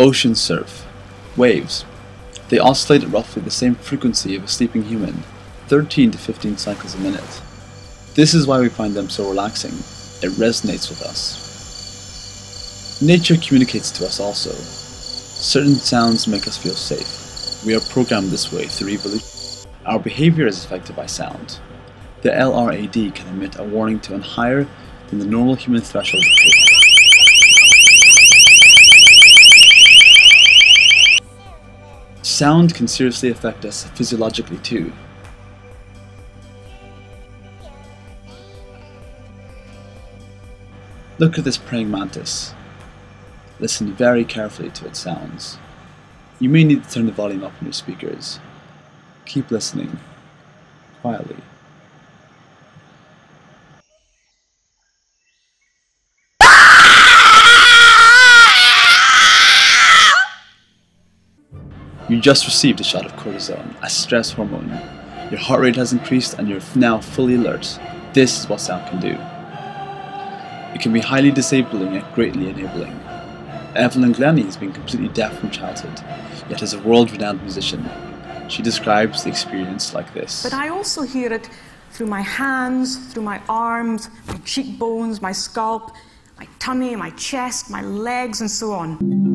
Ocean surf. Waves. They oscillate at roughly the same frequency of a sleeping human, 13 to 15 cycles a minute. This is why we find them so relaxing. It resonates with us. Nature communicates to us also. Certain sounds make us feel safe. We are programmed this way through evolution. Our behavior is affected by sound. The LRAD can emit a warning tone higher than the normal human threshold. Sound can seriously affect us physiologically too. Look at this praying mantis. Listen very carefully to its sounds. You may need to turn the volume up on your speakers. Keep listening, quietly. You just received a shot of cortisone, a stress hormone. Your heart rate has increased and you're now fully alert. This is what sound can do. It can be highly disabling yet greatly enabling. Evelyn Glennie has been completely deaf from childhood, yet is a world-renowned musician. She describes the experience like this. But I also hear it through my hands, through my arms, my cheekbones, my scalp, my tummy, my chest, my legs, and so on.